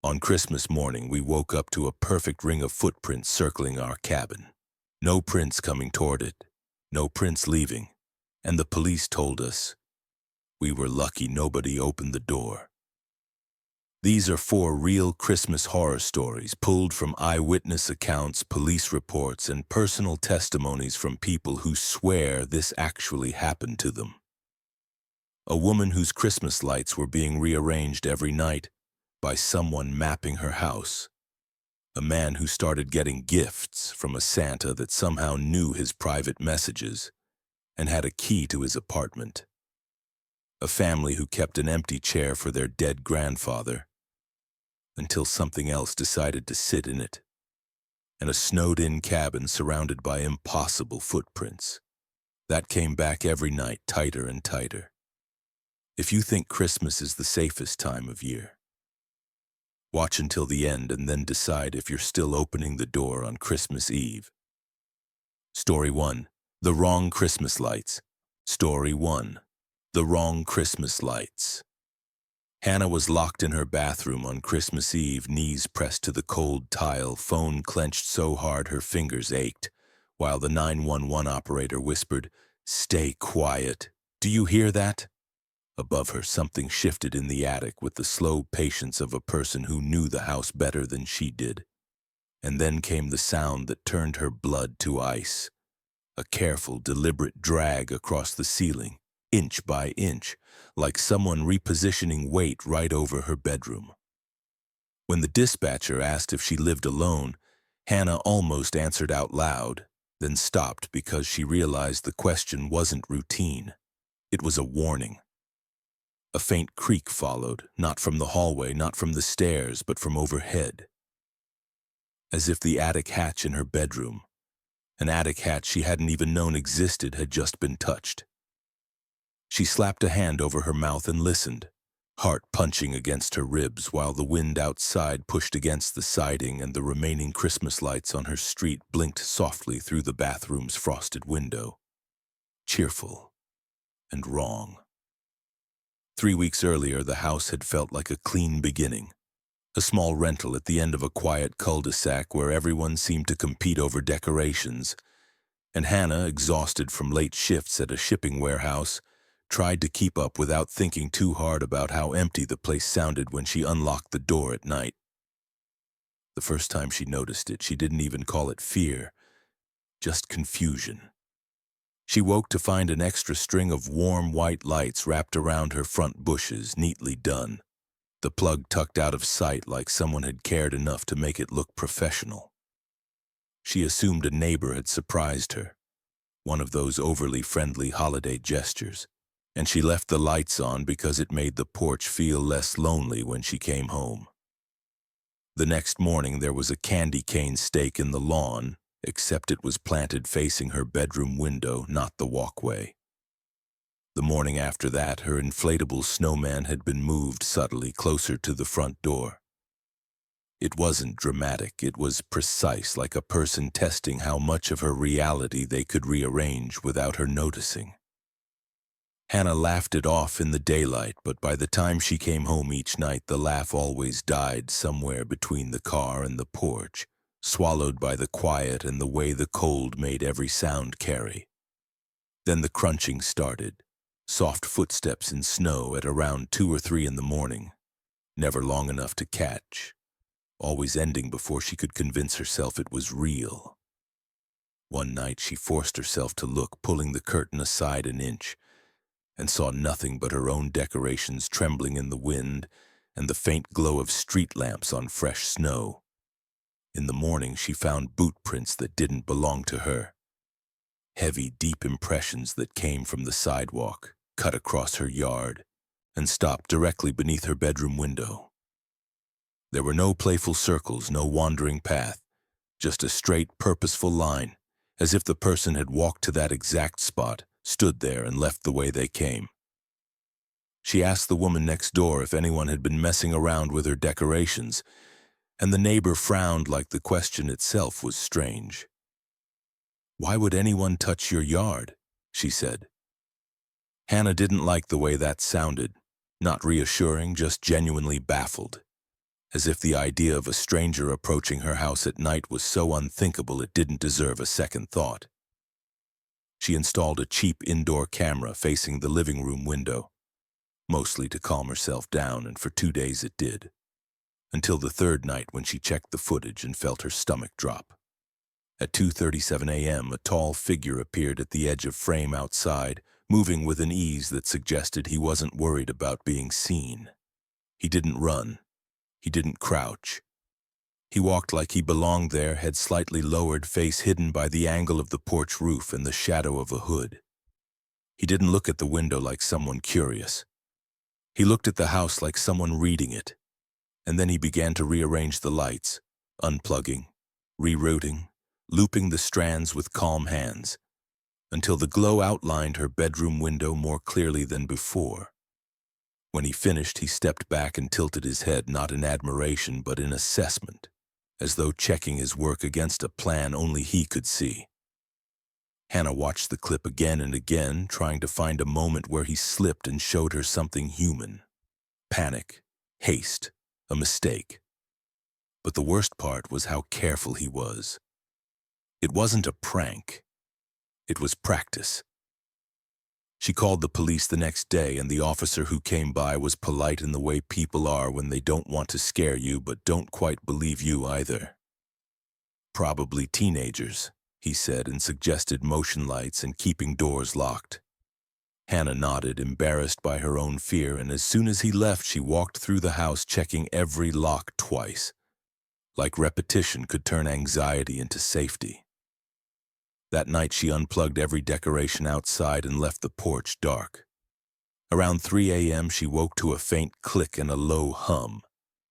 On Christmas morning, we woke up to a perfect ring of footprints circling our cabin. No prints coming toward it, no prints leaving, and the police told us we were lucky nobody opened the door. These are 4 real Christmas horror stories pulled from eyewitness accounts, police reports, and personal testimonies from people who swear this actually happened to them. A woman whose Christmas lights were being rearranged every night by someone mapping her house. A man who started getting gifts from a Santa that somehow knew his private messages and had a key to his apartment. A family who kept an empty chair for their dead grandfather until something else decided to sit in it. And a snowed-in cabin surrounded by impossible footprints. That came back every night, tighter and tighter. If you think Christmas is the safest time of year, watch until the end and then decide if you're still opening the door on Christmas Eve. Story 1. The Wrong Christmas Lights. Story 1. The Wrong Christmas Lights. Hannah was locked in her bathroom on Christmas Eve, knees pressed to the cold tile, phone clenched so hard her fingers ached, while the 911 operator whispered, "Stay quiet. Do you hear that?" Above her, something shifted in the attic with the slow patience of a person who knew the house better than she did. And then came the sound that turned her blood to ice. A careful, deliberate drag across the ceiling, inch by inch, like someone repositioning weight right over her bedroom. When the dispatcher asked if she lived alone, Hannah almost answered out loud, then stopped because she realized the question wasn't routine. It was a warning. A faint creak followed, not from the hallway, not from the stairs, but from overhead. As if the attic hatch in her bedroom, an attic hatch she hadn't even known existed, had just been touched. She slapped a hand over her mouth and listened, heart punching against her ribs while the wind outside pushed against the siding and the remaining Christmas lights on her street blinked softly through the bathroom's frosted window. Cheerful and wrong. 3 weeks earlier, the house had felt like a clean beginning. A small rental at the end of a quiet cul-de-sac where everyone seemed to compete over decorations. And Hannah, exhausted from late shifts at a shipping warehouse, tried to keep up without thinking too hard about how empty the place sounded when she unlocked the door at night. The first time she noticed it, she didn't even call it fear, just confusion. She woke to find an extra string of warm white lights wrapped around her front bushes, neatly done. The plug tucked out of sight like someone had cared enough to make it look professional. She assumed a neighbor had surprised her, one of those overly friendly holiday gestures, and she left the lights on because it made the porch feel less lonely when she came home. The next morning there was a candy cane stake in the lawn, except it was planted facing her bedroom window, not the walkway. The morning after that, her inflatable snowman had been moved subtly closer to the front door. It wasn't dramatic, it was precise, like a person testing how much of her reality they could rearrange without her noticing. Hannah laughed it off in the daylight, but by the time she came home each night, the laugh always died somewhere between the car and the porch, swallowed by the quiet and the way the cold made every sound carry. Then the crunching started, soft footsteps in snow at around 2 or 3 in the morning, never long enough to catch, always ending before she could convince herself it was real. One night she forced herself to look, pulling the curtain aside an inch, and saw nothing but her own decorations trembling in the wind and the faint glow of street lamps on fresh snow. In the morning she found boot prints that didn't belong to her. Heavy, deep impressions that came from the sidewalk, cut across her yard, and stopped directly beneath her bedroom window. There were no playful circles, no wandering path, just a straight, purposeful line, as if the person had walked to that exact spot, stood there, and left the way they came. She asked the woman next door if anyone had been messing around with her decorations, and the neighbor frowned like the question itself was strange. "Why would anyone touch your yard?" she said. Hannah didn't like the way that sounded, not reassuring, just genuinely baffled. as if the idea of a stranger approaching her house at night was so unthinkable it didn't deserve a second thought. She installed a cheap indoor camera facing the living room window, mostly to calm herself down, and for 2 days it did, until the third night when she checked the footage and felt her stomach drop. At 2:37 a.m., a tall figure appeared at the edge of frame outside, moving with an ease that suggested he wasn't worried about being seen. He didn't run. He didn't crouch. He walked like he belonged there, head slightly lowered, face hidden by the angle of the porch roof and the shadow of a hood. He didn't look at the window like someone curious. He looked at the house like someone reading it. And then he began to rearrange the lights, unplugging, rerouting, looping the strands with calm hands, until the glow outlined her bedroom window more clearly than before. When he finished, he stepped back and tilted his head, not in admiration but in assessment, as though checking his work against a plan only he could see. Hannah watched the clip again and again, trying to find a moment where he slipped and showed her something human. Panic, haste, a mistake. But the worst part was how careful he was. It wasn't a prank. It was practice. She called the police the next day, and the officer who came by was polite in the way people are when they don't want to scare you but don't quite believe you either. "Probably teenagers," he said, and suggested motion lights and keeping doors locked. Hannah nodded, embarrassed by her own fear, and as soon as he left, she walked through the house checking every lock twice, like repetition could turn anxiety into safety. That night she unplugged every decoration outside and left the porch dark. Around 3 a.m. she woke to a faint click and a low hum,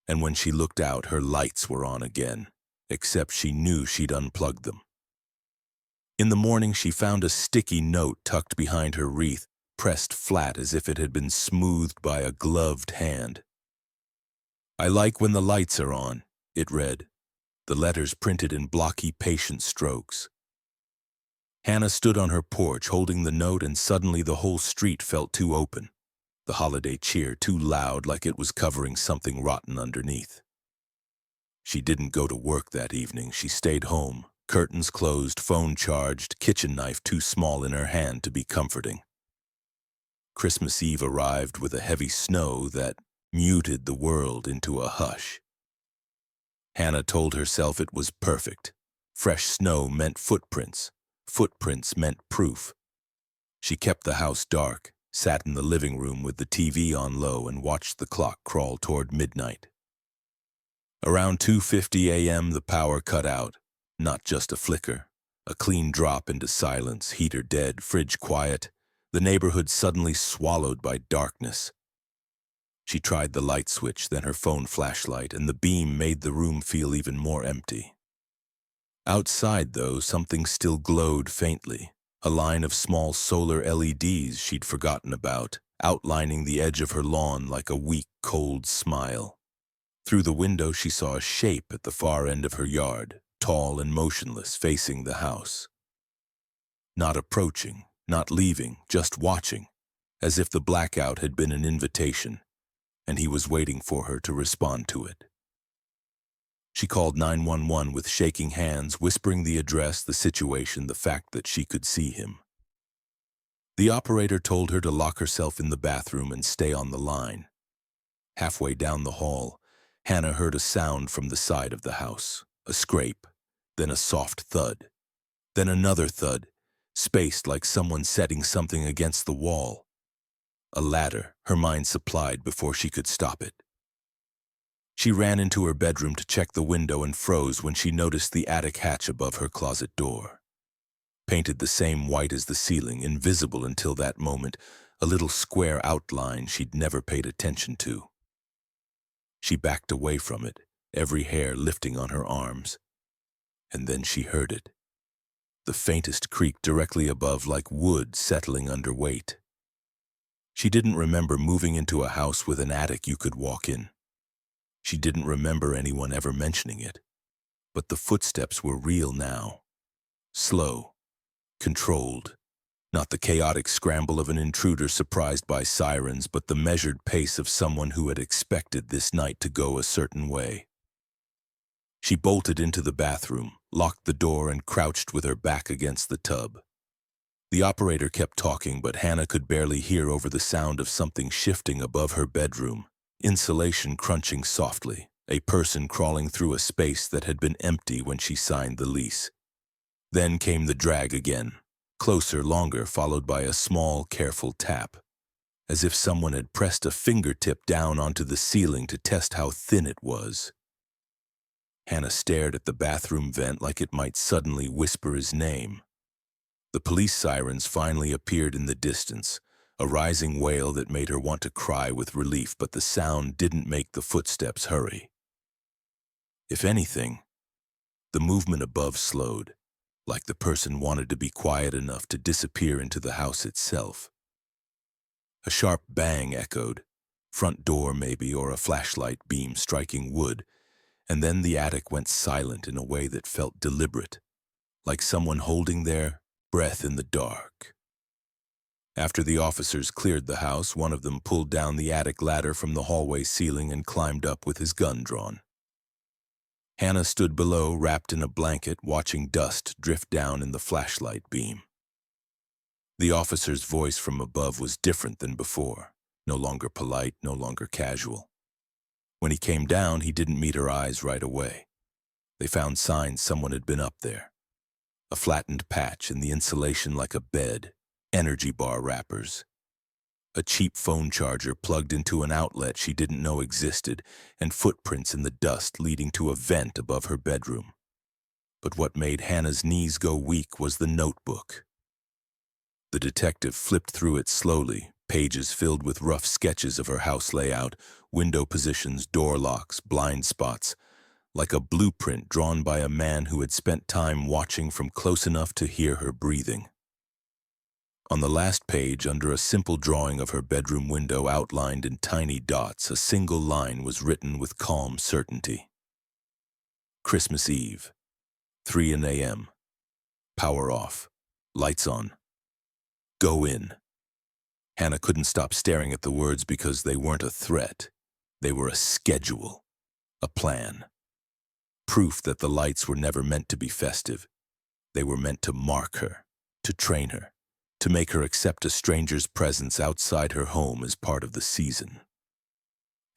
and when she looked out, her lights were on again, except she knew she'd unplugged them. In the morning she found a sticky note tucked behind her wreath, pressed flat as if it had been smoothed by a gloved hand. "I like when the lights are on," it read, the letters printed in blocky, patient strokes. Hannah stood on her porch holding the note, and suddenly the whole street felt too open, the holiday cheer too loud, like it was covering something rotten underneath. She didn't go to work that evening. She stayed home, curtains closed, phone charged, kitchen knife too small in her hand to be comforting. Christmas Eve arrived with a heavy snow that muted the world into a hush. Hannah told herself it was perfect. Fresh snow meant footprints. Footprints meant proof. She kept the house dark, sat in the living room with the TV on low, and watched the clock crawl toward midnight. Around 2:50 a.m. the power cut out, not just a flicker, a clean drop into silence, heater dead, fridge quiet, the neighborhood suddenly swallowed by darkness. She tried the light switch, then her phone flashlight, and the beam made the room feel even more empty. Outside, though, something still glowed faintly, a line of small solar LEDs she'd forgotten about, outlining the edge of her lawn like a weak, cold smile. Through the window she saw a shape at the far end of her yard, tall and motionless, facing the house. Not approaching, not leaving, just watching, as if the blackout had been an invitation, and he was waiting for her to respond to it. She called 911 with shaking hands, whispering the address, the situation, the fact that she could see him. The operator told her to lock herself in the bathroom and stay on the line. Halfway down the hall, Hannah heard a sound from the side of the house, a scrape, then a soft thud, then another thud, spaced like someone setting something against the wall. A ladder, her mind supplied before she could stop it. She ran into her bedroom to check the window and froze when she noticed the attic hatch above her closet door. Painted the same white as the ceiling, invisible until that moment, a little square outline she'd never paid attention to. She backed away from it, every hair lifting on her arms. And then she heard it. The faintest creak directly above, like wood settling under weight. She didn't remember moving into a house with an attic you could walk in. She didn't remember anyone ever mentioning it. But the footsteps were real now. Slow, controlled, Not the chaotic scramble of an intruder surprised by sirens, but the measured pace of someone who had expected this night to go a certain way. She bolted into the bathroom, locked the door, and crouched with her back against the tub. The operator kept talking, but Hannah could barely hear over the sound of something shifting above her bedroom, insulation crunching softly, a person crawling through a space that had been empty when she signed the lease. Then came the drag again, closer, longer, followed by a small, careful tap, as if someone had pressed a fingertip down onto the ceiling to test how thin it was. Hannah stared at the bathroom vent like it might suddenly whisper his name. The police sirens finally appeared in the distance, a rising wail that made her want to cry with relief, but the sound didn't make the footsteps hurry. If anything, the movement above slowed, like the person wanted to be quiet enough to disappear into the house itself. A sharp bang echoed, front door maybe, or a flashlight beam striking wood, and then the attic went silent in a way that felt deliberate, like someone holding their breath in the dark. After the officers cleared the house, one of them pulled down the attic ladder from the hallway ceiling and climbed up with his gun drawn. Hannah stood below, wrapped in a blanket, watching dust drift down in the flashlight beam. The officer's voice from above was different than before, no longer polite, no longer casual. When he came down, he didn't meet her eyes right away. They found signs someone had been up there. A flattened patch in the insulation like a bed, energy bar wrappers, a cheap phone charger plugged into an outlet she didn't know existed, and footprints in the dust leading to a vent above her bedroom. But what made Hannah's knees go weak was the notebook. The detective flipped through it slowly, pages filled with rough sketches of her house layout, window positions, door locks, blind spots, like a blueprint drawn by a man who had spent time watching from close enough to hear her breathing. On the last page, under a simple drawing of her bedroom window outlined in tiny dots, a single line was written with calm certainty. Christmas Eve, 3 a.m. Power off. Lights on. Go in. Hannah couldn't stop staring at the words because they weren't a threat. They were a schedule, a plan. Proof that the lights were never meant to be festive. They were meant to mark her, to train her, to make her accept a stranger's presence outside her home as part of the season.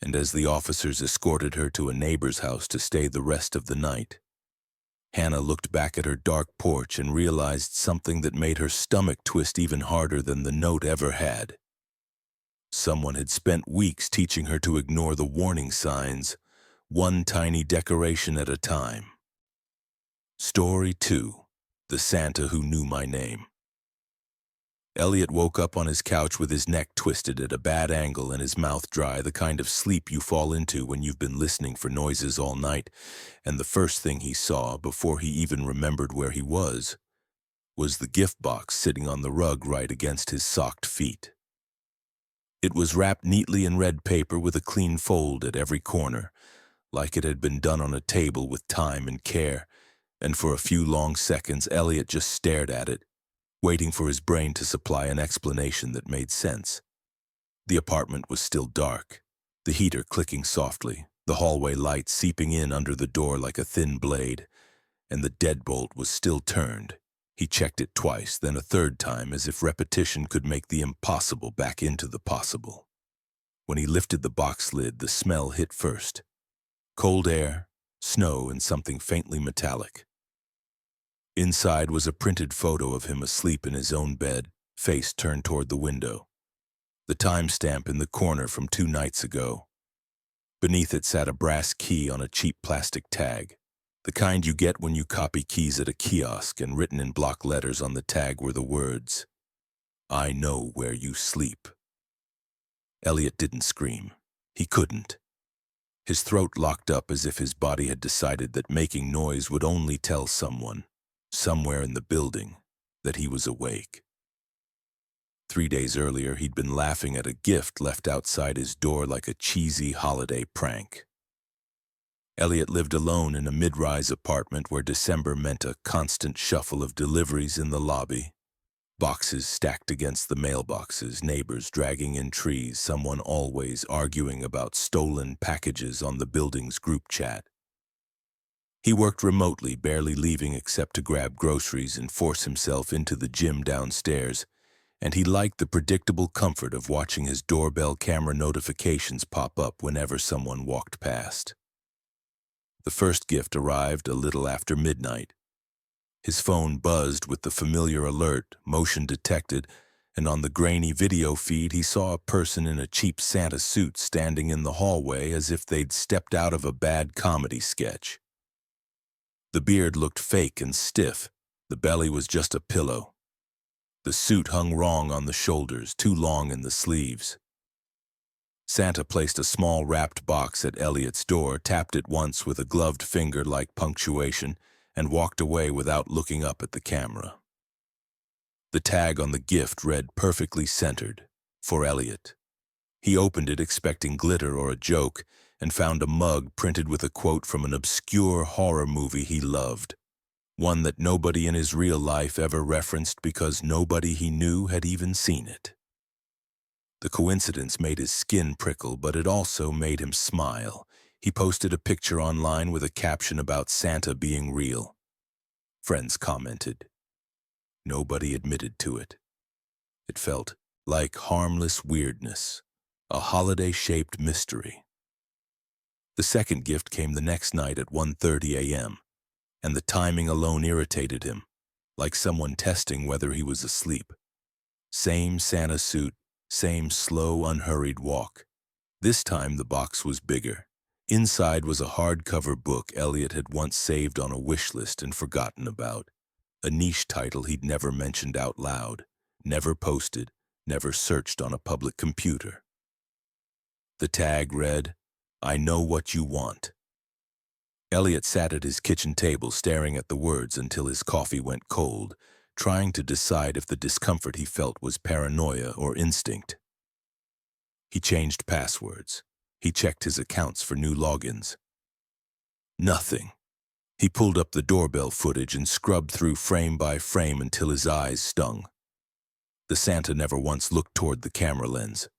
And as the officers escorted her to a neighbor's house to stay the rest of the night, Hannah looked back at her dark porch and realized something that made her stomach twist even harder than the note ever had. Someone had spent weeks teaching her to ignore the warning signs, one tiny decoration at a time. Story 2. The Santa Who Knew My Name. Elliot woke up on his couch with his neck twisted at a bad angle and his mouth dry, the kind of sleep you fall into when you've been listening for noises all night, and the first thing he saw, before he even remembered where he was the gift box sitting on the rug right against his socked feet. It was wrapped neatly in red paper with a clean fold at every corner, like it had been done on a table with time and care, and for a few long seconds Elliot just stared at it, waiting for his brain to supply an explanation that made sense. The apartment was still dark, the heater clicking softly, the hallway light seeping in under the door like a thin blade, and the deadbolt was still turned. He checked it twice, then a third time, as if repetition could make the impossible back into the possible. When he lifted the box lid, the smell hit first. Cold air, snow, and something faintly metallic. Inside was a printed photo of him asleep in his own bed, face turned toward the window. The timestamp in the corner from 2 nights ago. Beneath it sat a brass key on a cheap plastic tag, the kind you get when you copy keys at a kiosk, and written in block letters on the tag were the words, "I know where you sleep." Elliot didn't scream. He couldn't. His throat locked up as if his body had decided that making noise would only tell someone, somewhere in the building, that he was awake. 3 days earlier, he'd been laughing at a gift left outside his door like a cheesy holiday prank. Elliot lived alone in a mid-rise apartment where December meant a constant shuffle of deliveries in the lobby, Boxes stacked against the mailboxes, neighbors dragging in trees, someone always arguing about stolen packages on the building's group chat. He worked remotely, barely leaving except to grab groceries and force himself into the gym downstairs, and he liked the predictable comfort of watching his doorbell camera notifications pop up whenever someone walked past. The first gift arrived a little after midnight. His phone buzzed with the familiar alert, motion detected, and on the grainy video feed he saw a person in a cheap Santa suit standing in the hallway as if they'd stepped out of a bad comedy sketch. The beard looked fake and stiff. The belly was just a pillow. The suit hung wrong on the shoulders, too long in the sleeves. Santa placed a small wrapped box at Elliot's door, tapped it once with a gloved finger like punctuation, and walked away without looking up at the camera. The tag on the gift read perfectly centered, for Elliot. He opened it expecting glitter or a joke, and found a mug printed with a quote from an obscure horror movie he loved, one that nobody in his real life ever referenced because nobody he knew had even seen it. The coincidence made his skin prickle, but it also made him smile. He posted a picture online with a caption about Santa being real. Friends commented. Nobody admitted to it. It felt like harmless weirdness, a holiday-shaped mystery. The second gift came the next night at 1:30 a.m., and the timing alone irritated him, like someone testing whether he was asleep. Same Santa suit, same slow, unhurried walk. This time the box was bigger. Inside was a hardcover book Elliot had once saved on a wish list and forgotten about, a niche title he'd never mentioned out loud, never posted, never searched on a public computer. The tag read, "I know what you want." Elliot sat at his kitchen table staring at the words until his coffee went cold, trying to decide if the discomfort he felt was paranoia or instinct. He changed passwords. He checked his accounts for new logins. Nothing. He pulled up the doorbell footage and scrubbed through frame by frame until his eyes stung. The Santa never once looked toward the camera lens.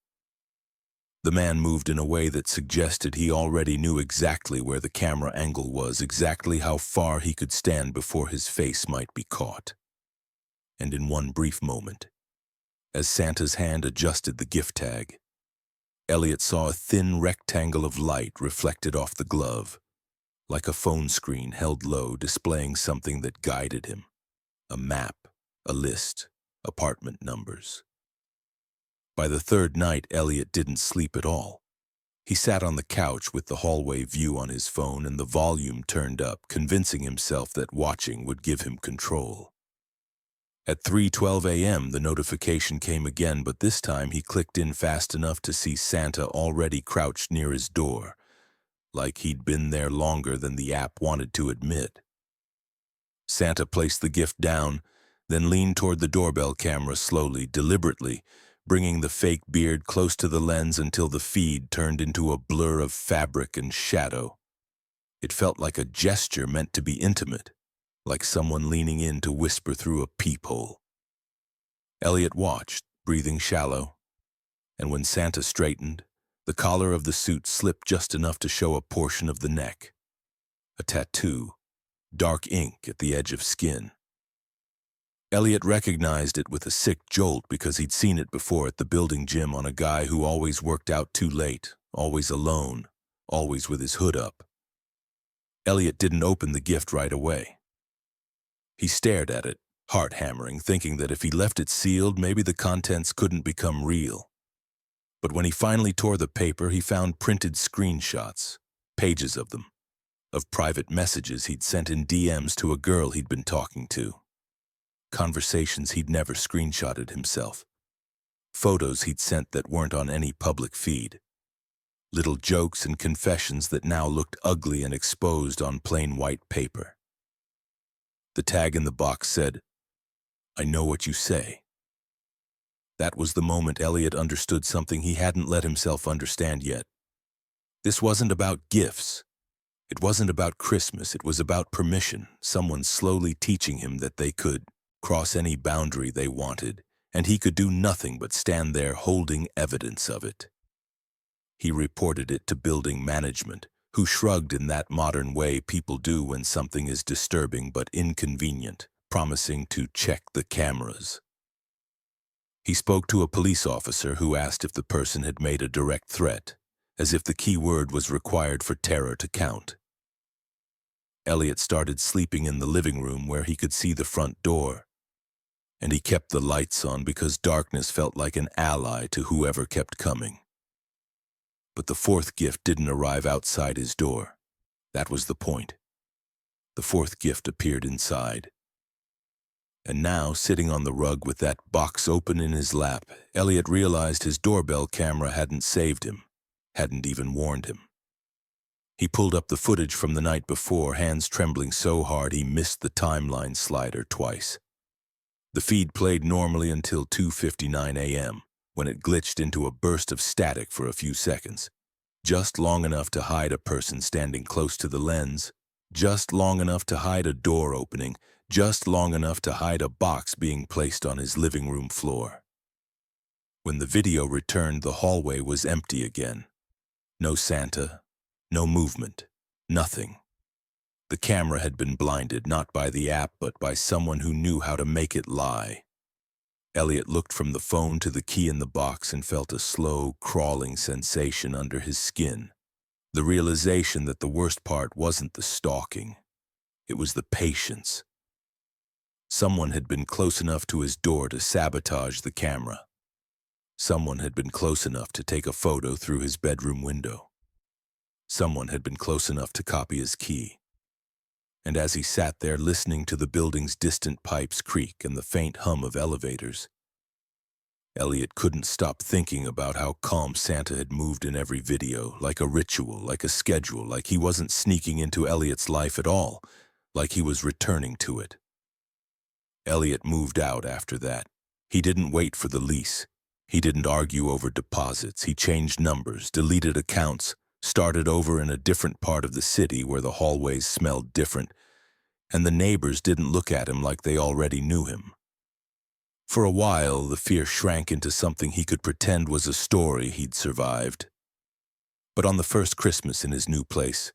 The man moved in a way that suggested he already knew exactly where the camera angle was, exactly how far he could stand before his face might be caught. And in one brief moment, as Santa's hand adjusted the gift tag, Elliot saw a thin rectangle of light reflected off the glove, like a phone screen held low displaying something that guided him. A map, a list, apartment numbers. By the third night, Elliot didn't sleep at all. He sat on the couch with the hallway view on his phone and the volume turned up, convincing himself that watching would give him control. At 3:12 a.m., the notification came again, but this time he clicked in fast enough to see Santa already crouched near his door, like he'd been there longer than the app wanted to admit. Santa placed the gift down, then leaned toward the doorbell camera slowly, deliberately, bringing the fake beard close to the lens until the feed turned into a blur of fabric and shadow. It felt like a gesture meant to be intimate, like someone leaning in to whisper through a peephole. Elliot watched, breathing shallow, and when Santa straightened, the collar of the suit slipped just enough to show a portion of the neck. A tattoo, dark ink at the edge of skin. Elliot recognized it with a sick jolt because he'd seen it before at the building gym on a guy who always worked out too late, always alone, always with his hood up. Elliot didn't open the gift right away. He stared at it, heart hammering, thinking that if he left it sealed, maybe the contents couldn't become real. But when he finally tore the paper, he found printed screenshots, pages of them, of private messages he'd sent in DMs to a girl he'd been talking to. Conversations he'd never screenshotted himself. Photos he'd sent that weren't on any public feed. Little jokes and confessions that now looked ugly and exposed on plain white paper. The tag in the box said, "I know what you say." That was the moment Elliot understood something he hadn't let himself understand yet. This wasn't about gifts. It wasn't about Christmas. It was about permission, someone slowly teaching him that they could cross any boundary they wanted, and he could do nothing but stand there holding evidence of it. He reported it to building management, who shrugged in that modern way people do when something is disturbing but inconvenient, promising to check the cameras. He spoke to a police officer who asked if the person had made a direct threat, as if the key word was required for terror to count. Elliot started sleeping in the living room where he could see the front door, and he kept the lights on because darkness felt like an ally to whoever kept coming. But the fourth gift didn't arrive outside his door. That was the point. The fourth gift appeared inside. And now, sitting on the rug with that box open in his lap, Elliot realized his doorbell camera hadn't saved him, hadn't even warned him. He pulled up the footage from the night before, hands trembling so hard he missed the timeline slider twice. The feed played normally until 2:59 a.m., when it glitched into a burst of static for a few seconds, just long enough to hide a person standing close to the lens, just long enough to hide a door opening, just long enough to hide a box being placed on his living room floor. When the video returned, the hallway was empty again. No Santa, no movement, nothing. The camera had been blinded, not by the app, but by someone who knew how to make it lie. Elliot looked from the phone to the key in the box and felt a slow, crawling sensation under his skin. The realization that the worst part wasn't the stalking. It was the patience. Someone had been close enough to his door to sabotage the camera. Someone had been close enough to take a photo through his bedroom window. Someone had been close enough to copy his key. And as he sat there listening to the building's distant pipes creak and the faint hum of elevators, Elliot couldn't stop thinking about how calm Santa had moved in every video, like a ritual, like a schedule, like he wasn't sneaking into Elliot's life at all, like he was returning to it. Elliot moved out after that. He didn't wait for the lease. He didn't argue over deposits. He changed numbers, deleted accounts, started over in a different part of the city where the hallways smelled different, and the neighbors didn't look at him like they already knew him. For a while, the fear shrank into something he could pretend was a story he'd survived. But on the first Christmas in his new place,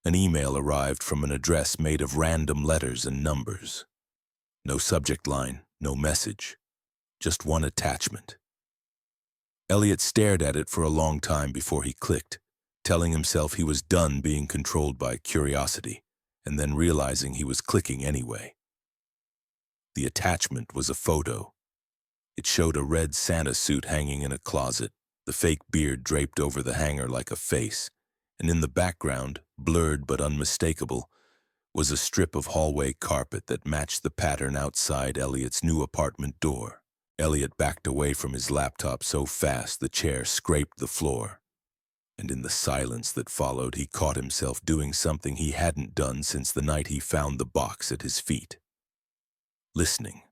an email arrived from an address made of random letters and numbers. No subject line, no message, just one attachment. Elliot stared at it for a long time before he clicked, telling himself he was done being controlled by curiosity, and then realizing he was clicking anyway. The attachment was a photo. It showed a red Santa suit hanging in a closet, the fake beard draped over the hanger like a face, and in the background, blurred but unmistakable, was a strip of hallway carpet that matched the pattern outside Elliot's new apartment door. Elliot backed away from his laptop so fast the chair scraped the floor. And in the silence that followed, he caught himself doing something he hadn't done since the night he found the box at his feet. Listening.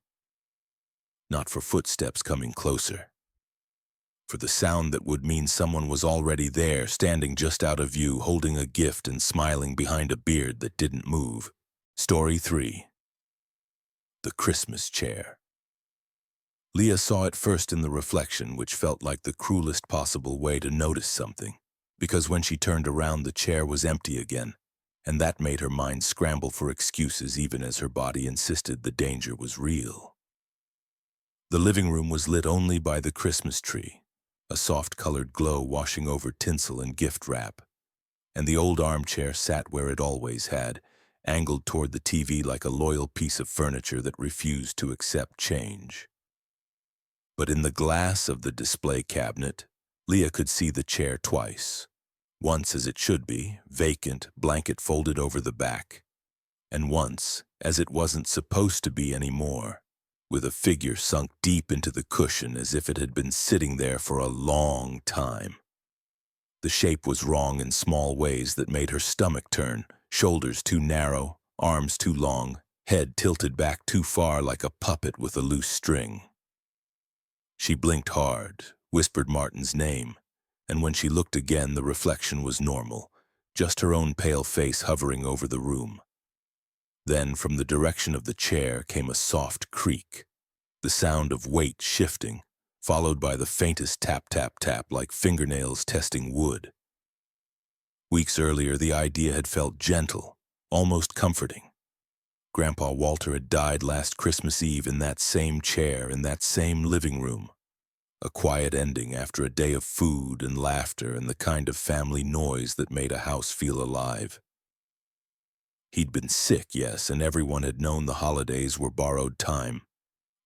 Not for footsteps coming closer. For the sound that would mean someone was already there, standing just out of view, holding a gift and smiling behind a beard that didn't move. Story 3. The Christmas Chair. Leah saw it first in the reflection, which felt like the cruelest possible way to notice something, because when she turned around, the chair was empty again, and that made her mind scramble for excuses even as her body insisted the danger was real. The living room was lit only by the Christmas tree, a soft-colored glow washing over tinsel and gift wrap, and the old armchair sat where it always had, angled toward the TV like a loyal piece of furniture that refused to accept change. But in the glass of the display cabinet, Leah could see the chair twice. Once as it should be, vacant, blanket folded over the back, and once as it wasn't supposed to be anymore, with a figure sunk deep into the cushion as if it had been sitting there for a long time. The shape was wrong in small ways that made her stomach turn, shoulders too narrow, arms too long, head tilted back too far like a puppet with a loose string. She blinked hard, whispered Martin's name, and when she looked again, the reflection was normal, just her own pale face hovering over the room. Then, from the direction of the chair came a soft creak, the sound of weight shifting, followed by the faintest tap-tap-tap like fingernails testing wood. Weeks earlier, the idea had felt gentle, almost comforting. Grandpa Walter had died last Christmas Eve in that same chair, in that same living room. A quiet ending after a day of food and laughter and the kind of family noise that made a house feel alive. He'd been sick, yes, and everyone had known the holidays were borrowed time.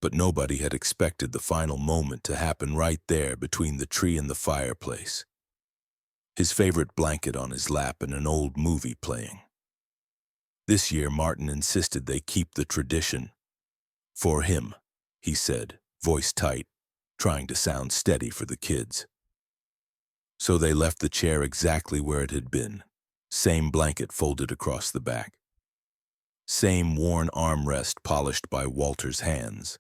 But nobody had expected the final moment to happen right there between the tree and the fireplace. His favorite blanket on his lap and an old movie playing. This year, Martin insisted they keep the tradition. For him, he said, voice tight, trying to sound steady for the kids. So they left the chair exactly where it had been, same blanket folded across the back. Same worn armrest polished by Walter's hands.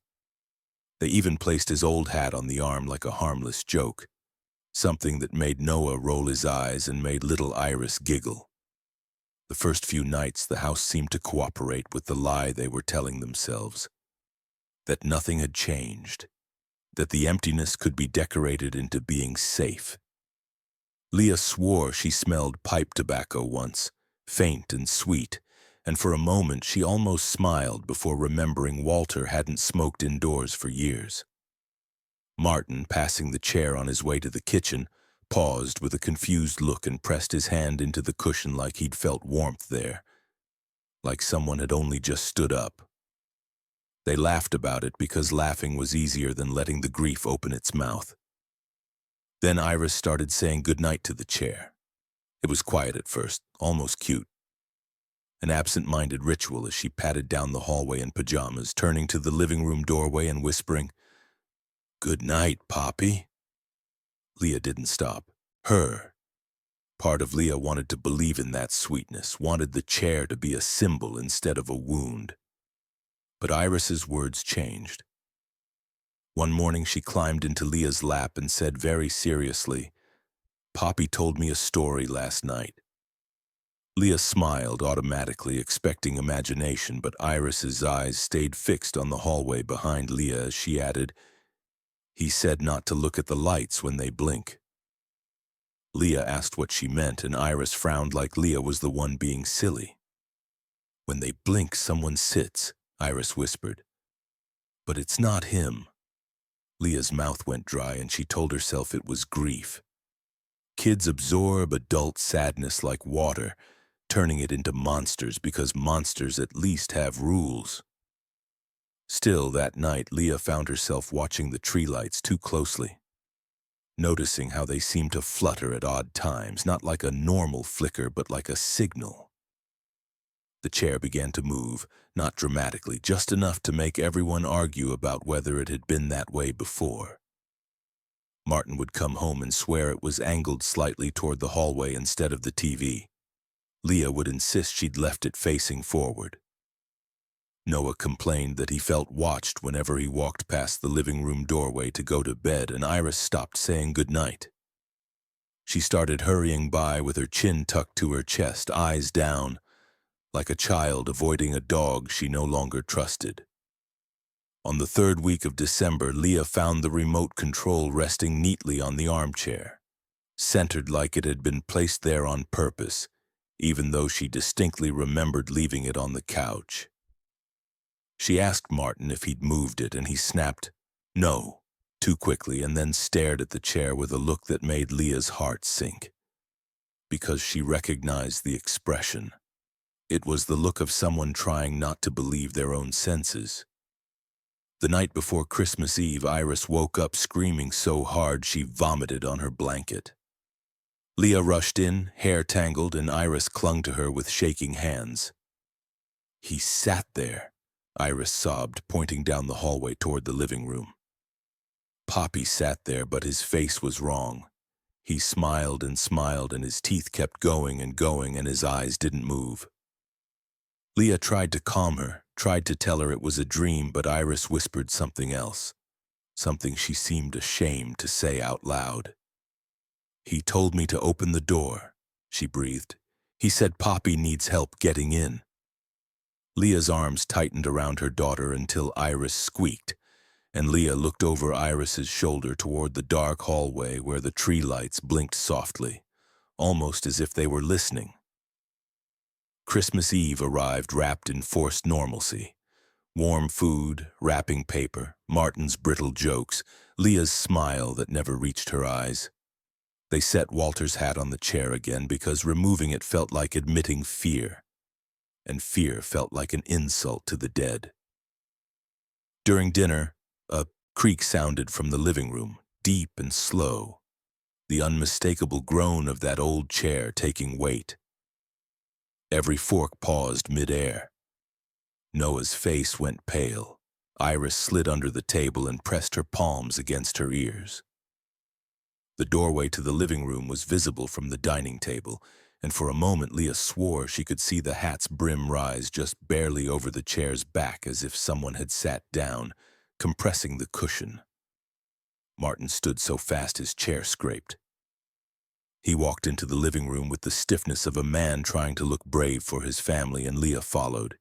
They even placed his old hat on the arm like a harmless joke, something that made Noah roll his eyes and made little Iris giggle. The first few nights, the house seemed to cooperate with the lie they were telling themselves, that nothing had changed, that the emptiness could be decorated into being safe. Leah swore she smelled pipe tobacco once, faint and sweet, and for a moment she almost smiled before remembering Walter hadn't smoked indoors for years. Martin, passing the chair on his way to the kitchen, paused with a confused look and pressed his hand into the cushion like he'd felt warmth there, like someone had only just stood up. They laughed about it because laughing was easier than letting the grief open its mouth. Then Iris started saying goodnight to the chair. It was quiet at first, almost cute. An absent-minded ritual as she padded down the hallway in pajamas, turning to the living room doorway and whispering, "Good night, Poppy." Leah didn't stop. Part of Leah wanted to believe in that sweetness, wanted the chair to be a symbol instead of a wound. But Iris's words changed. One morning she climbed into Leah's lap and said very seriously, "Poppy told me a story last night." Leah smiled automatically, expecting imagination, but Iris's eyes stayed fixed on the hallway behind Leah as she added, "He said not to look at the lights when they blink." Leah asked what she meant, and Iris frowned like Leah was the one being silly. "When they blink, someone sits," Iris whispered. "But it's not him." Leah's mouth went dry and she told herself it was grief. Kids absorb adult sadness like water, turning it into monsters because monsters at least have rules. Still, that night, Leah found herself watching the tree lights too closely, noticing how they seemed to flutter at odd times, not like a normal flicker, but like a signal. The chair began to move, not dramatically, just enough to make everyone argue about whether it had been that way before. Martin would come home and swear it was angled slightly toward the hallway instead of the TV. Leah would insist she'd left it facing forward. Noah complained that he felt watched whenever he walked past the living room doorway to go to bed, and Iris stopped saying goodnight. She started hurrying by with her chin tucked to her chest, eyes down, like a child avoiding a dog she no longer trusted. On the third week of December, Leah found the remote control resting neatly on the armchair, centered like it had been placed there on purpose, even though she distinctly remembered leaving it on the couch. She asked Martin if he'd moved it, and he snapped, "No," too quickly, and then stared at the chair with a look that made Leah's heart sink, because she recognized the expression. It was the look of someone trying not to believe their own senses. The night before Christmas Eve, Iris woke up screaming so hard she vomited on her blanket. Leah rushed in, hair tangled, and Iris clung to her with shaking hands. "He sat there," Iris sobbed, pointing down the hallway toward the living room. Poppy sat there, but his face was wrong. He smiled, and his teeth kept going, and his eyes didn't move. Leah tried to calm her, tried to tell her it was a dream, but Iris whispered something else, something she seemed ashamed to say out loud. "He told me to open the door," she breathed. "He said Poppy needs help getting in." Leah's arms tightened around her daughter until Iris squeaked, and Leah looked over Iris's shoulder toward the dark hallway where the tree lights blinked softly, almost as if they were listening. Christmas Eve arrived wrapped in forced normalcy. Warm food, wrapping paper, Martin's brittle jokes, Leah's smile that never reached her eyes. They set Walter's hat on the chair again because removing it felt like admitting fear, and fear felt like an insult to the dead. During dinner, a creak sounded from the living room, deep and slow, the unmistakable groan of that old chair taking weight. Every fork paused mid-air. Noah's face went pale. Iris slid under the table and pressed her palms against her ears. The doorway to the living room was visible from the dining table, and for a moment Leah swore she could see the hat's brim rise just barely over the chair's back as if someone had sat down, compressing the cushion. Martin stood so fast his chair scraped. He walked into the living room with the stiffness of a man trying to look brave for his family, and Leah followed,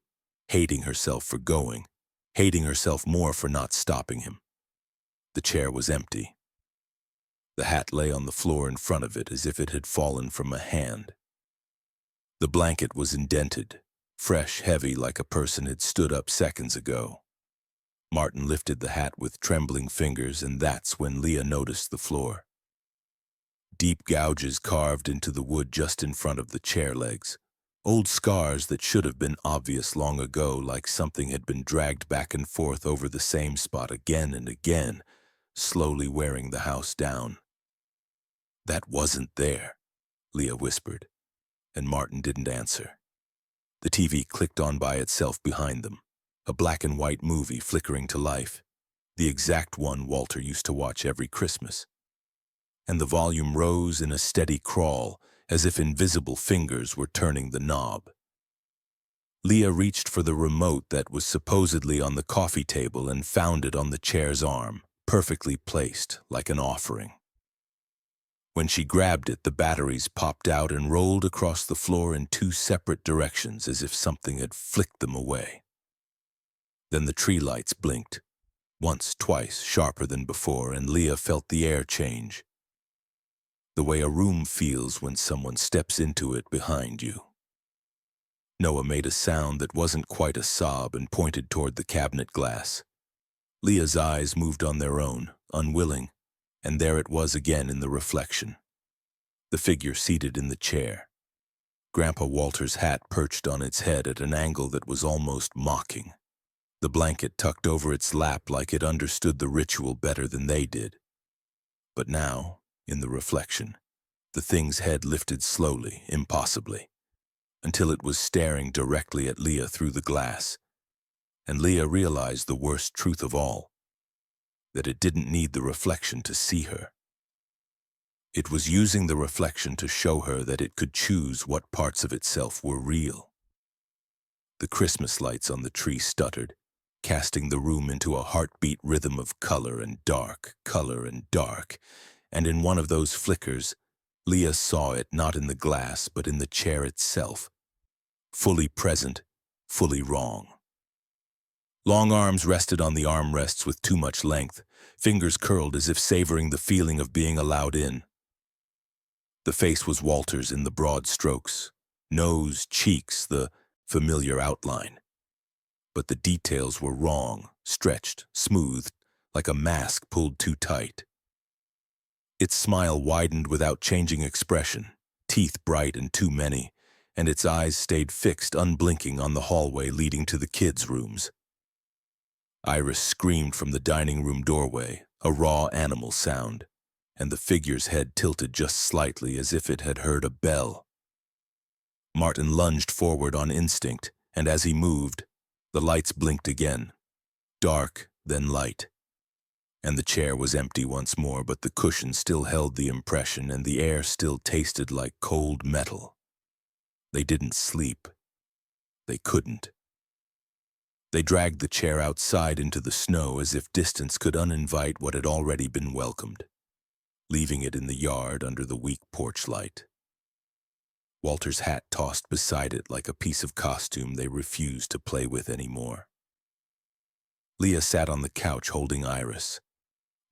hating herself for going, hating herself more for not stopping him. The chair was empty. The hat lay on the floor in front of it as if it had fallen from a hand. The blanket was indented, fresh, heavy, like a person had stood up seconds ago. Martin lifted the hat with trembling fingers, and that's when Leah noticed the floor. Deep gouges carved into the wood just in front of the chair legs. Old scars that should have been obvious long ago, like something had been dragged back and forth over the same spot again and again, slowly wearing the house down. "That wasn't there," Leah whispered, and Martin didn't answer. The TV clicked on by itself behind them, a black and white movie flickering to life, the exact one Walter used to watch every Christmas. And the volume rose in a steady crawl, as if invisible fingers were turning the knob. Leah reached for the remote that was supposedly on the coffee table and found it on the chair's arm, perfectly placed, like an offering. When she grabbed it, the batteries popped out and rolled across the floor in two separate directions as if something had flicked them away. Then the tree lights blinked, once, twice, sharper than before, and Leah felt the air change. The way a room feels when someone steps into it behind you. Noah made a sound that wasn't quite a sob and pointed toward the cabinet glass. Leah's eyes moved on their own, unwilling, and there it was again in the reflection. The figure seated in the chair. Grandpa Walter's hat perched on its head at an angle that was almost mocking. The blanket tucked over its lap like it understood the ritual better than they did. But now, in the reflection, the thing's head lifted slowly, impossibly, until it was staring directly at Leah through the glass. And Leah realized the worst truth of all, that it didn't need the reflection to see her. It was using the reflection to show her that it could choose what parts of itself were real. The Christmas lights on the tree stuttered, casting the room into a heartbeat rhythm of color and dark, and in one of those flickers, Leah saw it not in the glass but in the chair itself, fully present, fully wrong. Long arms rested on the armrests with too much length, fingers curled as if savoring the feeling of being allowed in. The face was Walter's in the broad strokes, nose, cheeks, the familiar outline. But the details were wrong, stretched, smoothed, like a mask pulled too tight. Its smile widened without changing expression, teeth bright and too many, and its eyes stayed fixed, unblinking on the hallway leading to the kids' rooms. Iris screamed from the dining room doorway, a raw animal sound, and the figure's head tilted just slightly as if it had heard a bell. Martin lunged forward on instinct, and as he moved, the lights blinked again, dark, then light. And the chair was empty once more, but the cushion still held the impression, and the air still tasted like cold metal. They didn't sleep. They couldn't. They dragged the chair outside into the snow as if distance could uninvite what had already been welcomed, leaving it in the yard under the weak porch light. Walter's hat tossed beside it like a piece of costume they refused to play with anymore. Leah sat on the couch holding Iris.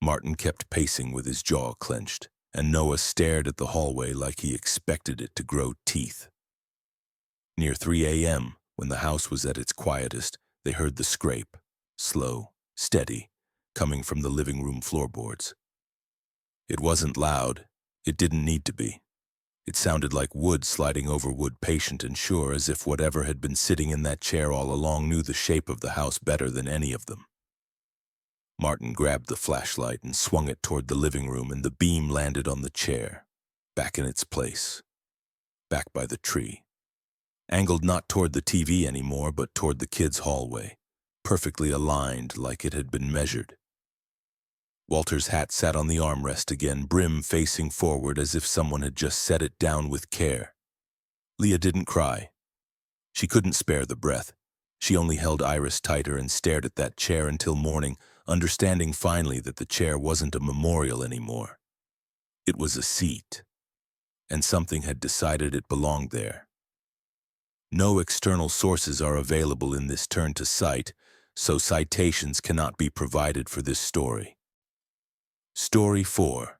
Martin kept pacing with his jaw clenched, and Noah stared at the hallway like he expected it to grow teeth. Near 3 a.m., when the house was at its quietest, they heard the scrape, slow, steady, coming from the living room floorboards. It wasn't loud. It didn't need to be. It sounded like wood sliding over wood, patient and sure, as if whatever had been sitting in that chair all along knew the shape of the house better than any of them. Martin grabbed the flashlight and swung it toward the living room, and the beam landed on the chair, back in its place, back by the tree. Angled not toward the TV anymore, but toward the kids' hallway, perfectly aligned like it had been measured. Walter's hat sat on the armrest again, brim facing forward as if someone had just set it down with care. Leah didn't cry. She couldn't spare the breath. She only held Iris tighter and stared at that chair until morning, understanding finally that the chair wasn't a memorial anymore. It was a seat, and something had decided it belonged there. No external sources are available in this turn to cite, so citations cannot be provided for this story. Story 4.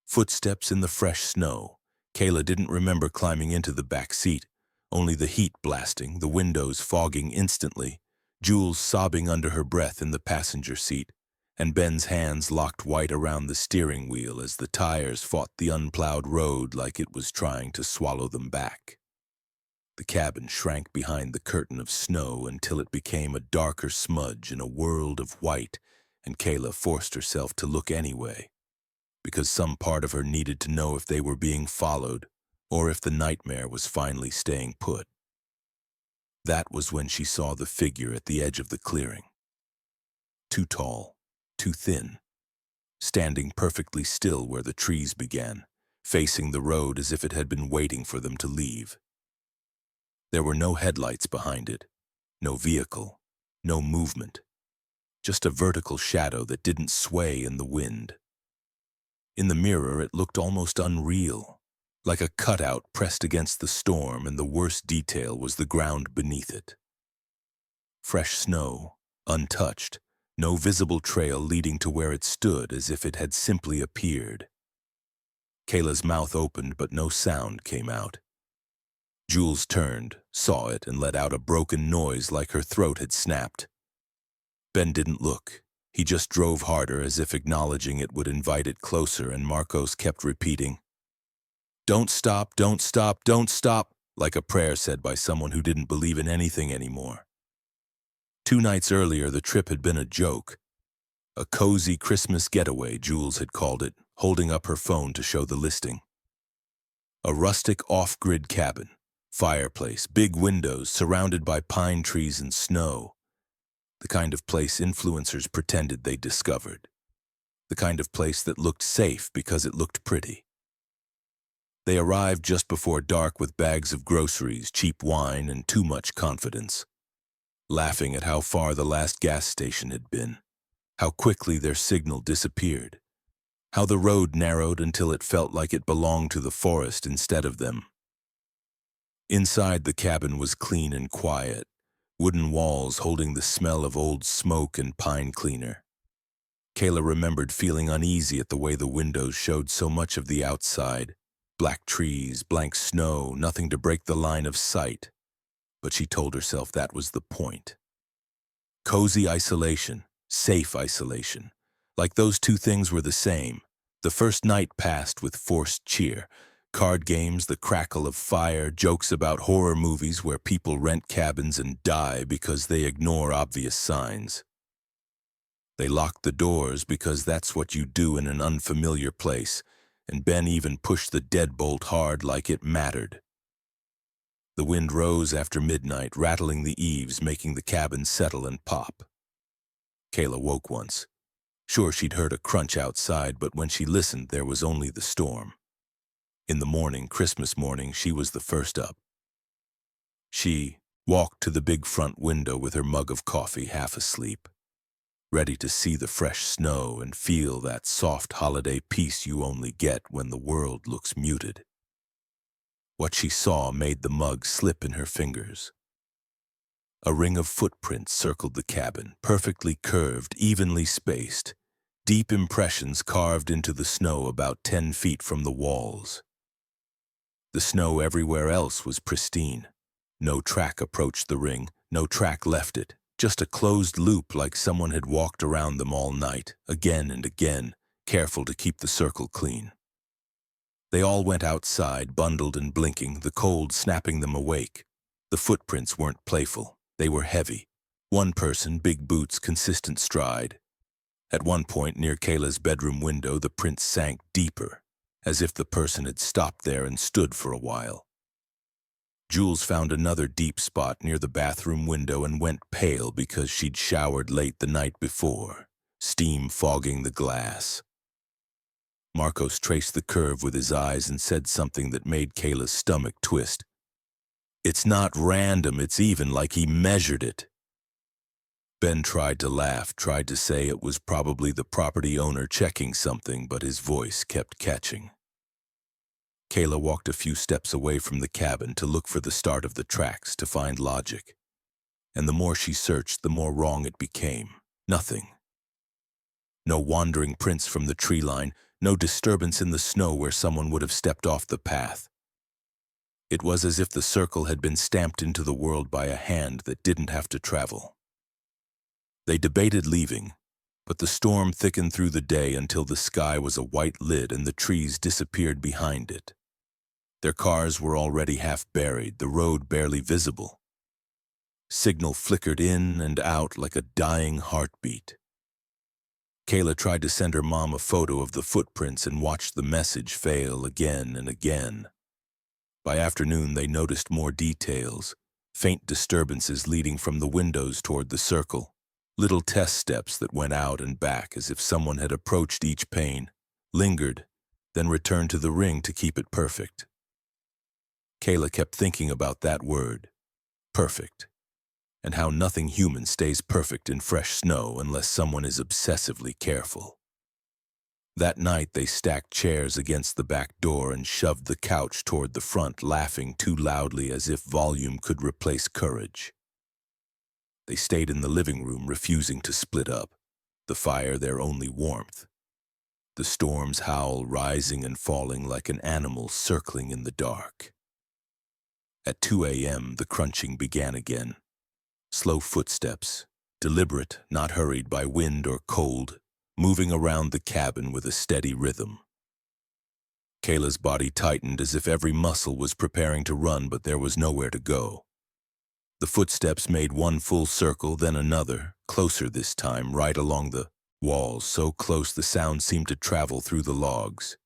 Footsteps in the fresh snow. Kayla didn't remember climbing into the back seat, only the heat blasting, the windows fogging instantly, Jules sobbing under her breath in the passenger seat, and Ben's hands locked white around the steering wheel as the tires fought the unplowed road like it was trying to swallow them back. The cabin shrank behind the curtain of snow until it became a darker smudge in a world of white, and Kayla forced herself to look anyway, because some part of her needed to know if they were being followed or if the nightmare was finally staying put. That was when she saw the figure at the edge of the clearing. Too tall, too thin, standing perfectly still where the trees began, facing the road as if it had been waiting for them to leave. There were no headlights behind it, no vehicle, no movement, just a vertical shadow that didn't sway in the wind. In the mirror, it looked almost unreal, like a cutout pressed against the storm, and the worst detail was the ground beneath it. Fresh snow, untouched, no visible trail leading to where it stood, as if it had simply appeared. Kayla's mouth opened, but no sound came out. Jules turned, saw it, and let out a broken noise like her throat had snapped. Ben didn't look. He just drove harder, as if acknowledging it would invite it closer, and Marcos kept repeating, "Don't stop, don't stop, don't stop," like a prayer said by someone who didn't believe in anything anymore. 2 nights earlier, the trip had been a joke. A cozy Christmas getaway, Jules had called it, holding up her phone to show the listing. A rustic off-grid cabin, fireplace, big windows, surrounded by pine trees and snow. The kind of place influencers pretended they discovered. The kind of place that looked safe because it looked pretty. They arrived just before dark with bags of groceries, cheap wine, and too much confidence, laughing at how far the last gas station had been, how quickly their signal disappeared, how the road narrowed until it felt like it belonged to the forest instead of them. Inside, the cabin was clean and quiet, wooden walls holding the smell of old smoke and pine cleaner. Kayla remembered feeling uneasy at the way the windows showed so much of the outside. Black trees, blank snow, nothing to break the line of sight. But she told herself that was the point. Cozy isolation, safe isolation. Like those two things were the same. The first night passed with forced cheer. Card games, the crackle of fire, jokes about horror movies where people rent cabins and die because they ignore obvious signs. They locked the doors because that's what you do in an unfamiliar place, and Ben even pushed the deadbolt hard like it mattered. The wind rose after midnight, rattling the eaves, making the cabin settle and pop. Kayla woke once. Sure, she'd heard a crunch outside, but when she listened, there was only the storm. In the morning, Christmas morning, she was the first up. She walked to the big front window with her mug of coffee, half asleep, ready to see the fresh snow and feel that soft holiday peace you only get when the world looks muted. What she saw made the mug slip in her fingers. A ring of footprints circled the cabin, perfectly curved, evenly spaced, deep impressions carved into the snow about 10 feet from the walls. The snow everywhere else was pristine. No track approached the ring, no track left it, just a closed loop like someone had walked around them all night, again and again, careful to keep the circle clean. They all went outside, bundled and blinking, the cold snapping them awake. The footprints weren't playful. They were heavy. One person, big boots, consistent stride. At one point, near Kayla's bedroom window, the prints sank deeper, as if the person had stopped there and stood for a while. Jules found another deep spot near the bathroom window and went pale because she'd showered late the night before, steam fogging the glass. Marcos traced the curve with his eyes and said something that made Kayla's stomach twist. "It's not random, it's even, like he measured it." Ben tried to laugh, tried to say it was probably the property owner checking something, but his voice kept catching. Kayla walked a few steps away from the cabin to look for the start of the tracks, to find logic. And the more she searched, the more wrong it became. Nothing. No wandering prints from the tree line, no disturbance in the snow where someone would have stepped off the path. It was as if the circle had been stamped into the world by a hand that didn't have to travel. They debated leaving, but the storm thickened through the day until the sky was a white lid and the trees disappeared behind it. Their cars were already half buried, the road barely visible. Signal flickered in and out like a dying heartbeat. Kayla tried to send her mom a photo of the footprints and watched the message fail again and again. By afternoon, they noticed more details, faint disturbances leading from the windows toward the circle, little test steps that went out and back as if someone had approached each pane, lingered, then returned to the ring to keep it perfect. Kayla kept thinking about that word, perfect, and how nothing human stays perfect in fresh snow unless someone is obsessively careful. That night, they stacked chairs against the back door and shoved the couch toward the front, laughing too loudly as if volume could replace courage. They stayed in the living room, refusing to split up, the fire their only warmth. The storm's howl rising and falling like an animal circling in the dark. At 2 a.m., the crunching began again. Slow footsteps, deliberate, not hurried by wind or cold, moving around the cabin with a steady rhythm. Kayla's body tightened as if every muscle was preparing to run, but there was nowhere to go. The footsteps made one full circle, then another, closer this time, right along the walls, so close the sound seemed to travel through the logs.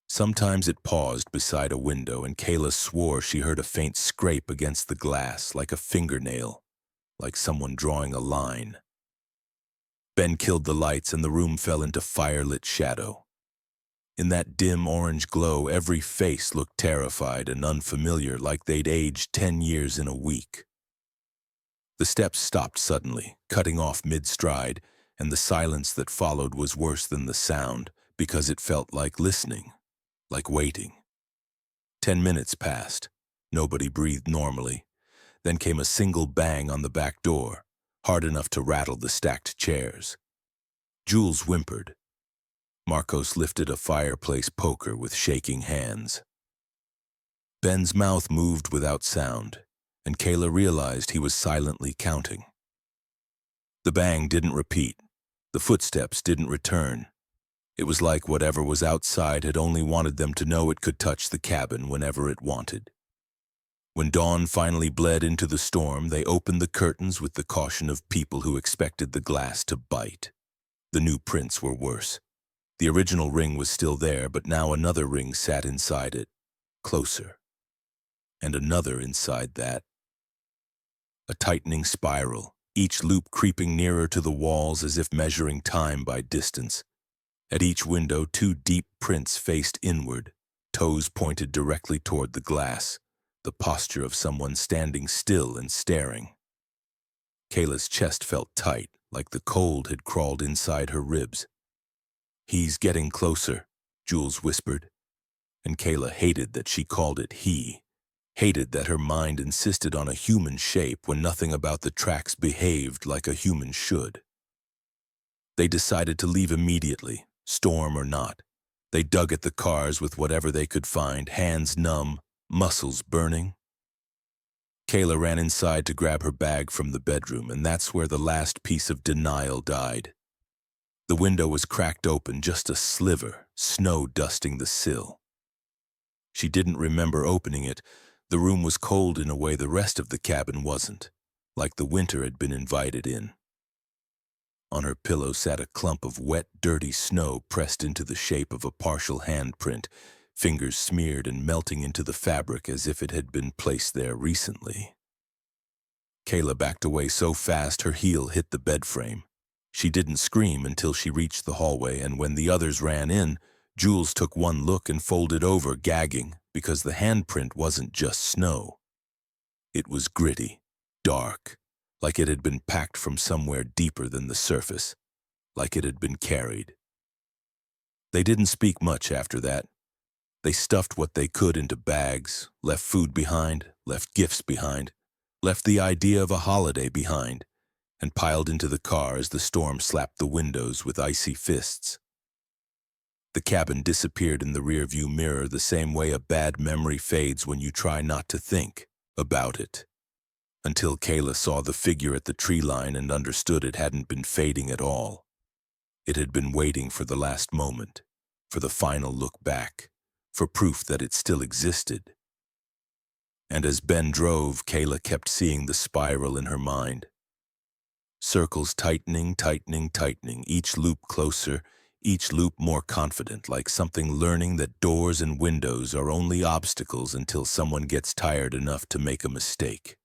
Sometimes it paused beside a window, and Kayla swore she heard a faint scrape against the glass, like a fingernail, like someone drawing a line. Ben killed the lights and the room fell into firelit shadow. In that dim orange glow, every face looked terrified and unfamiliar, like they'd aged 10 years in a week. The steps stopped suddenly, cutting off mid-stride, and the silence that followed was worse than the sound, because it felt like listening, like waiting. 10 minutes passed. Nobody breathed normally. Then came a single bang on the back door, hard enough to rattle the stacked chairs. Jules whimpered. Marcos lifted a fireplace poker with shaking hands. Ben's mouth moved without sound, and Kayla realized he was silently counting. The bang didn't repeat. The footsteps didn't return. It was like whatever was outside had only wanted them to know it could touch the cabin whenever it wanted. When dawn finally bled into the storm, they opened the curtains with the caution of people who expected the glass to bite. The new prints were worse. The original ring was still there, but now another ring sat inside it, closer. And another inside that. A tightening spiral, each loop creeping nearer to the walls as if measuring time by distance. At each window, 2 deep prints faced inward, toes pointed directly toward the glass, the posture of someone standing still and staring. Kayla's chest felt tight, like the cold had crawled inside her ribs. "He's getting closer," Jules whispered. And Kayla hated that she called it he, hated that her mind insisted on a human shape when nothing about the tracks behaved like a human should. They decided to leave immediately, storm or not. They dug at the cars with whatever they could find, hands numb, muscles burning. Kayla ran inside to grab her bag from the bedroom, and that's where the last piece of denial died. The window was cracked open, just a sliver, snow dusting the sill. She didn't remember opening it. The room was cold in a way the rest of the cabin wasn't, like the winter had been invited in. On her pillow sat a clump of wet, dirty snow pressed into the shape of a partial handprint, fingers smeared and melting into the fabric as if it had been placed there recently. Kayla backed away so fast her heel hit the bed frame. She didn't scream until she reached the hallway, and when the others ran in, Jules took one look and folded over, gagging, because the handprint wasn't just snow. It was gritty, dark, like it had been packed from somewhere deeper than the surface, like it had been carried. They didn't speak much after that. They stuffed what they could into bags, left food behind, left gifts behind, left the idea of a holiday behind, and piled into the car as the storm slapped the windows with icy fists. The cabin disappeared in the rearview mirror the same way a bad memory fades when you try not to think about it. Until Kayla saw the figure at the tree line and understood it hadn't been fading at all. It had been waiting for the last moment, for the final look back, for proof that it still existed. And as Ben drove, Kayla kept seeing the spiral in her mind. Circles tightening, tightening, tightening, each loop closer, each loop more confident, like something learning that doors and windows are only obstacles until someone gets tired enough to make a mistake.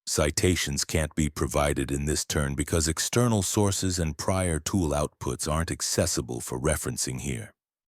Citations can't be provided in this turn because external sources and prior tool outputs aren't accessible for referencing here.